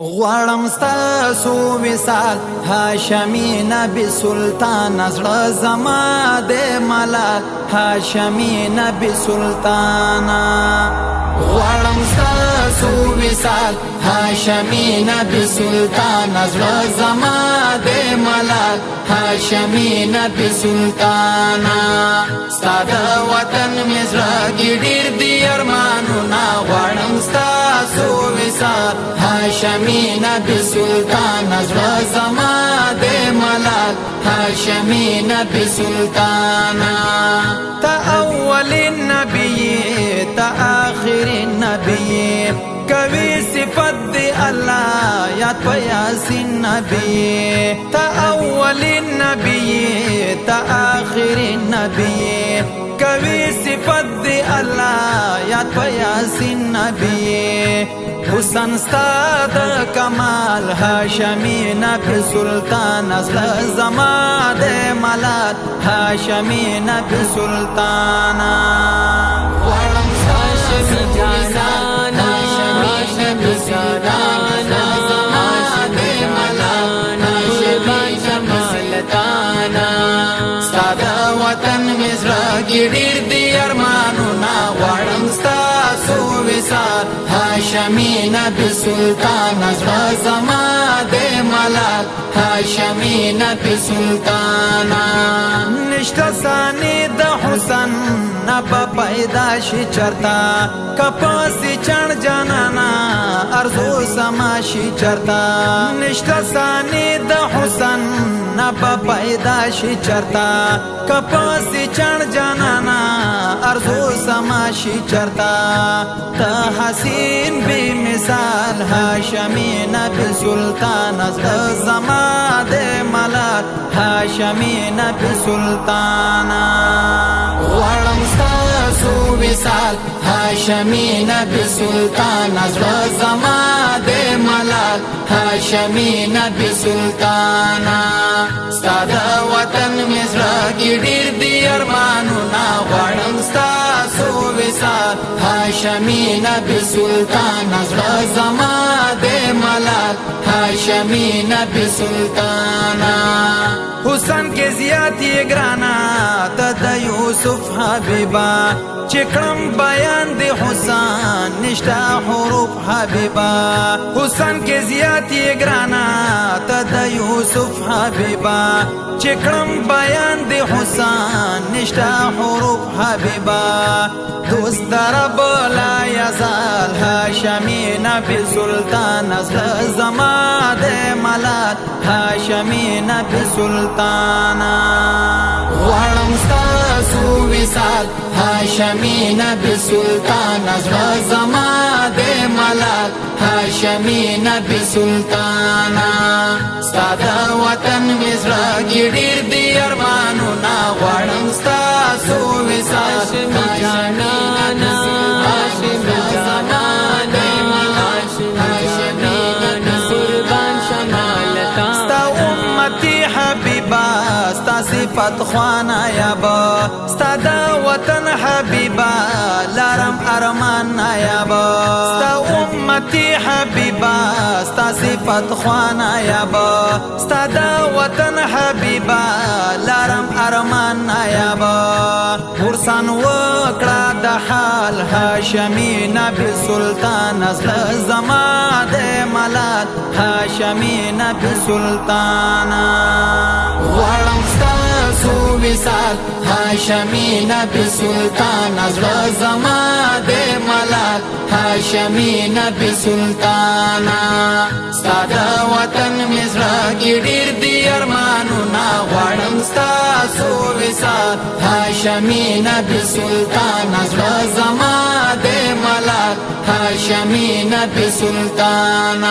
غواړم ستاسو وصال هاشمي نبي سلطان زړه زما د ملال هاشمي نبي سلطان غواړم ستاسو وصال هاشمي نبي سلطان زړه زما د ملال هاشمي نبي سلطان ستاد وطن مزرا ګډیر دی ارمانونه غواړم ستاسو وصال هاشمي نبي سلطان زړه زما د ملال هاشمي نبي سلطان تا اول النبي تا آخر النبي کوي صفت دی الله یاد په یاسین نبی تا اول النبی تا آخر النبی کوي صفت دی الله یاد په یاسین نبی حسن استاد کمال هاشمي نبي سلطان اصل زما د ملال هاشمي نبي سلطان غواړم هاشمي جانان هاشمي سلطان زما د ملال هاشمي سلطان ستاد وطن مزرا ګډیر دی ارمانونه غواړم ستاسو وصال هاشمي نبي سلطان زړه زما د ملال هاشمي نبي سلطان نشته ثاني د حسن نبا پیدا شي چرتا کپاسی چړ جانانا ارزو سما شي چرتا نشته ثاني د حسن نبا پیدا شي چرتا کپاسی چړ جانانا ارزو سما شي چرتا تا حسین بی مثال هاشمي نبي سلطان زړه زما د ملال هاشمي نبي سلطان غواړم ستاسو وصال هاشمي نبي سلطان زړه زما د ملال هاشمي نبي سلطان ستاد وطن مزرا ګډیر دی ارمانونه غواړم ستاسو وصال هاشمي نبي سلطان زړه زما د ملال هاشمي نبي سلطان حسن کے زیاتی گرانا تد یوسف حبیبا چکرم بیان دی حسن نشتا حروف حبیبا حسن کے زیاتی گرانا تد یوسف حبیبا چکرم بیان دی حسن نشتا حروف حبیبا دوست در بلا یزال هاشمي نبي سلطان اصل زما د ملال هاشمي نبي سلطان غواړم ستاسو وصال هاشمي نبي سلطان زړه زما د ملال هاشمي نبي سلطان ستاد وطن مزرا ګډیر دی ارمانونه غواړم ستاسو وصال هاشمي جانان هاشمي جانان قربان شمالتا ستا امتی حبیبا ستا صفت خوانا یابا ستا دا وطن حبیبا لارم ارمان یابا ستا امتی حبیبا ستا صفت خوانا یابا ستا دا وطن حبیبا لارم ارمان یابا ورسان وکړه د حال هاشمي نبي سلطان اصل زما د ملال هاشمي نبي سلطان غواړم ستاسو وصال هاشمي نبي سلطان زړه زما د ملال هاشمي نبي سلطان ستاد وطن مزرا ګډیر دی ارمانونه غواړم ستاسو وصال هاشمي نبي سلطان زړه زما د ملال هاشمي نبي سلطان